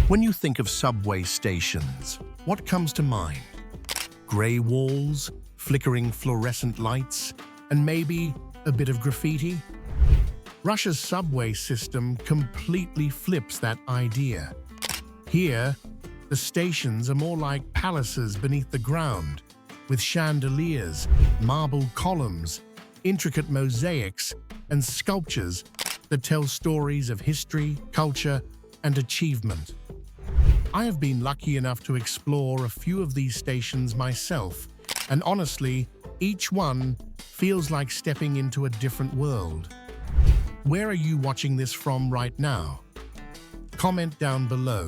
When you think of subway stations, what comes to mind? Grey walls, flickering fluorescent lights, and maybe a bit of graffiti? Russia's subway system completely flips that idea. Here, the stations are more like palaces beneath the ground, with chandeliers, marble columns, intricate mosaics, and sculptures that tell stories of history, culture, and achievement. I have been lucky enough to explore a few of these stations myself, and honestly, each one feels like stepping into a different world. Where are you watching this from right now? Comment down below.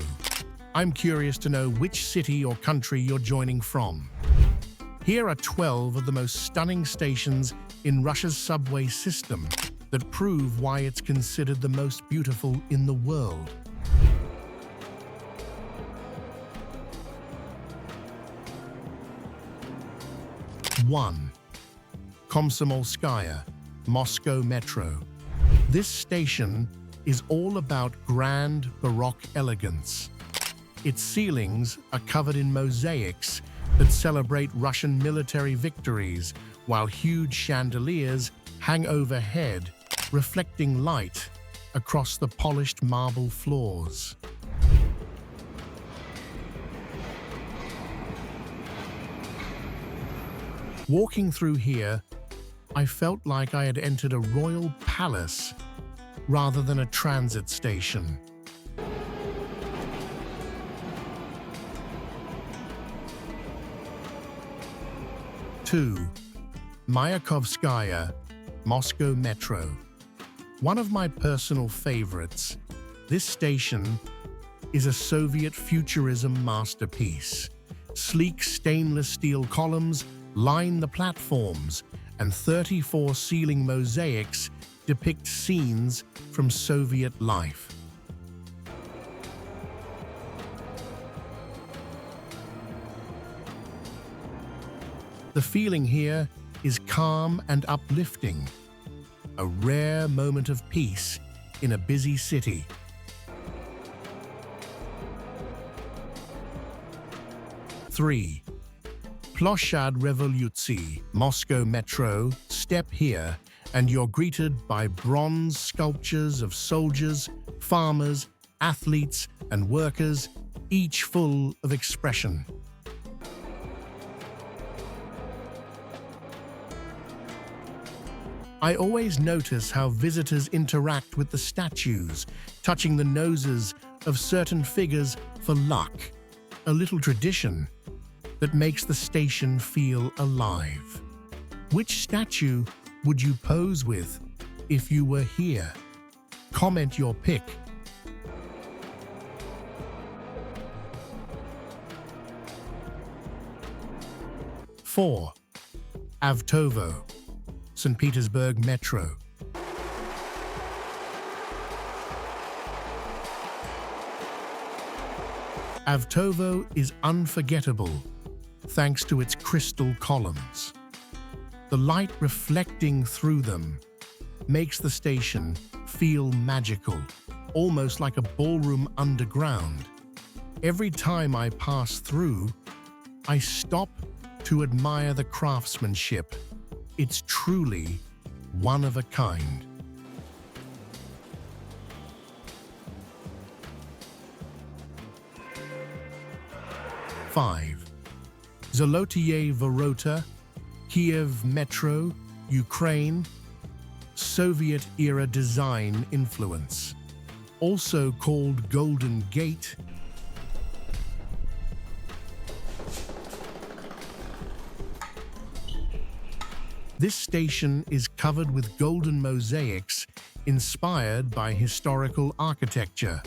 I'm curious to know which city or country you're joining from. Here are 12 of the most stunning stations in Russia's subway system that prove why it's considered the most beautiful in the world. 1. Komsomolskaya, Moscow Metro. This station is all about grand Baroque elegance. Its ceilings are covered in mosaics that celebrate Russian military victories, while huge chandeliers hang overhead, reflecting light across the polished marble floors. Walking through here, I felt like I had entered a royal palace rather than a transit station. 2. Mayakovskaya, Moscow Metro. One of my personal favorites, this station is a Soviet futurism masterpiece. Sleek stainless steel columns line the platforms, and 34 ceiling mosaics depict scenes from Soviet life. The feeling here is calm and uplifting, a rare moment of peace in a busy city. 3. Ploshchad Revolyutsii, Moscow Metro. Step here and you're greeted by bronze sculptures of soldiers, farmers, athletes, and workers, each full of expression. I always notice how visitors interact with the statues, touching the noses of certain figures for luck, a little tradition that makes the station feel alive. Which statue would you pose with if you were here? Comment your pick. 4. Avtovo, St. Petersburg Metro. Avtovo is unforgettable thanks to its crystal columns. The light reflecting through them makes the station feel magical, almost like a ballroom underground. Every time I pass through, I stop to admire the craftsmanship. It's truly one of a kind. 5. Zolotiye Vorota, Kiev Metro, Ukraine. Soviet-era design influence. Also called Golden Gate. This station is covered with golden mosaics inspired by historical architecture.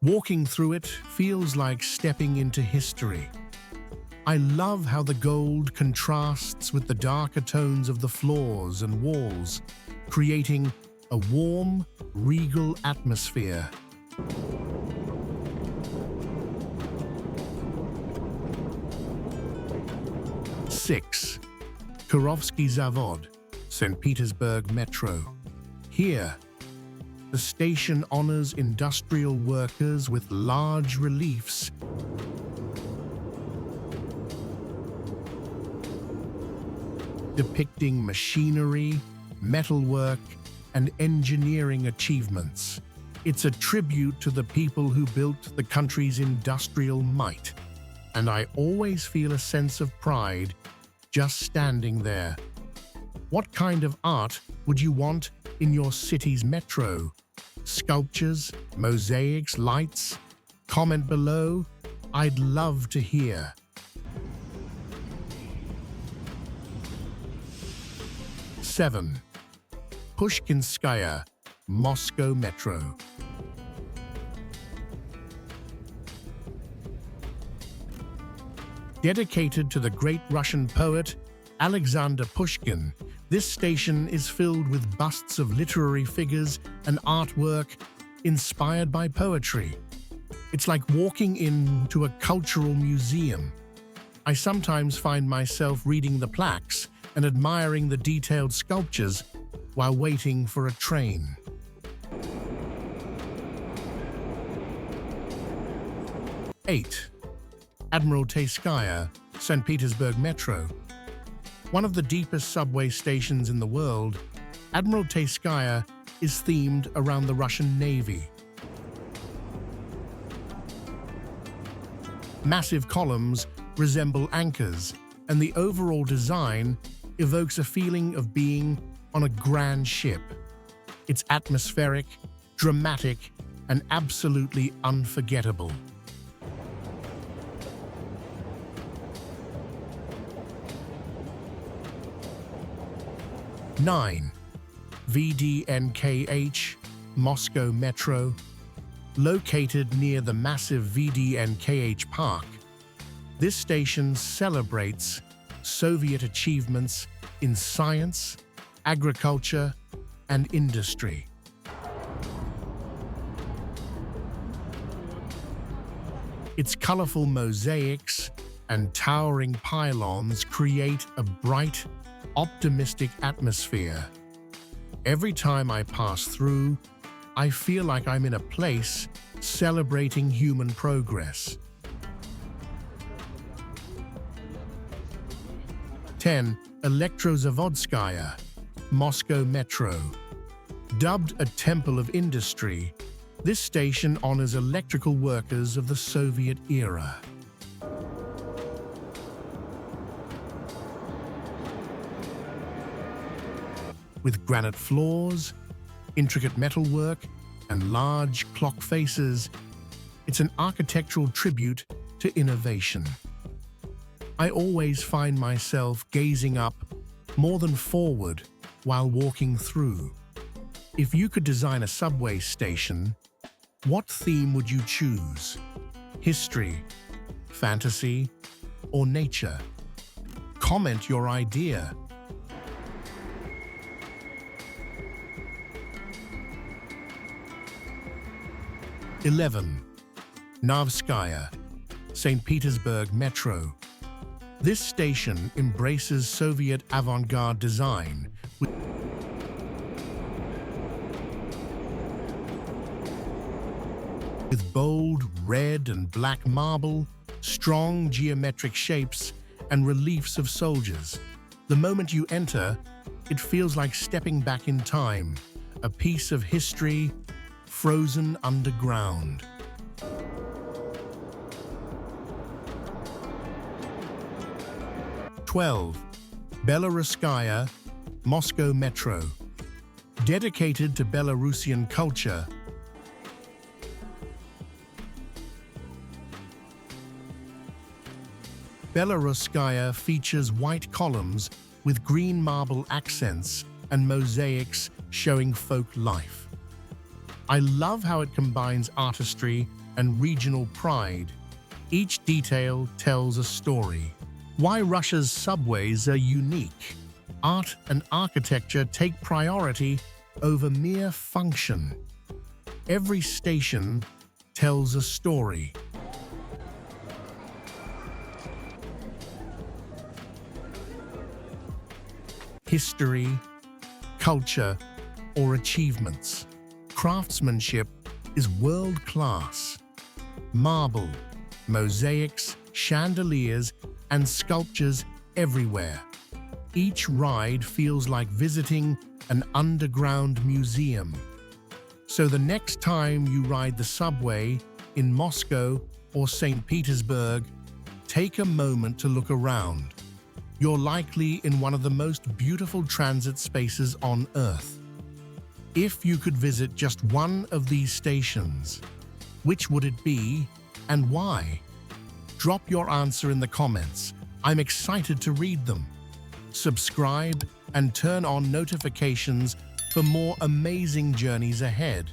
Walking through it feels like stepping into history. I love how the gold contrasts with the darker tones of the floors and walls, creating a warm, regal atmosphere. 6. Kurovsky Zavod, St. Petersburg Metro. Here, The station honors industrial workers with large reliefs depicting machinery, metalwork, and engineering achievements. It's a tribute to the people who built the country's industrial might, and I always feel a sense of pride just standing there. What kind of art would you want in your city's metro? Sculptures, mosaics, lights? Comment below. I'd love to hear. Seven. Pushkinskaya, Moscow Metro. Dedicated to the great Russian poet Alexander Pushkin, this station is filled with busts of literary figures and artwork inspired by poetry. It's like walking into a cultural museum. I sometimes find myself reading the plaques and admiring the detailed sculptures while waiting for a train. 8. Admiralteyskaya, St. Petersburg Metro. One of the deepest subway stations in the world, Admiralteyskaya is themed around the Russian Navy. Massive columns resemble anchors, and the overall design evokes a feeling of being on a grand ship. It's atmospheric, dramatic, and absolutely unforgettable. 9. VDNKH, Moscow Metro. Located near the massive VDNKH Park, this station celebrates Soviet achievements in science, agriculture, and industry. Its colorful mosaics and towering pylons create a bright, optimistic atmosphere. Every time I pass through, I feel like I'm in a place celebrating human progress. 10. Novoslobodskaya, Moscow Metro. Dubbed a temple of industry, this station honors electrical workers of the Soviet era. With granite floors, intricate metalwork, and large clock faces, it's an architectural tribute to innovation. I always find myself gazing up more than forward while walking through. If you could design a subway station, what theme would you choose? History, fantasy, or nature? Comment your idea. 11. Novoslobodskaya, St. Petersburg Metro. This station embraces Soviet avant-garde design with bold red and black marble, strong geometric shapes, and reliefs of soldiers. The moment you enter, it feels like stepping back in time, a piece of history frozen underground. 12. Belaruskaya, Moscow Metro. Dedicated to Belarusian culture, Belaruskaya features white columns with green marble accents and mosaics showing folk life. I love how it combines artistry and regional pride. Each detail tells a story. Why Russia's subways are unique. Art and architecture take priority over mere function. Every station tells a story. History, culture, or achievements. craftsmanship is world-class. Marble, mosaics, chandeliers, and sculptures everywhere. Each ride feels like visiting an underground museum. So the next time you ride the subway in Moscow or St. Petersburg, take a moment to look around. You're likely in one of the most beautiful transit spaces on Earth. If you could visit just one of these stations, which would it be and why? Drop your answer in the comments. I'm excited to read them. Subscribe and turn on notifications for more amazing journeys ahead.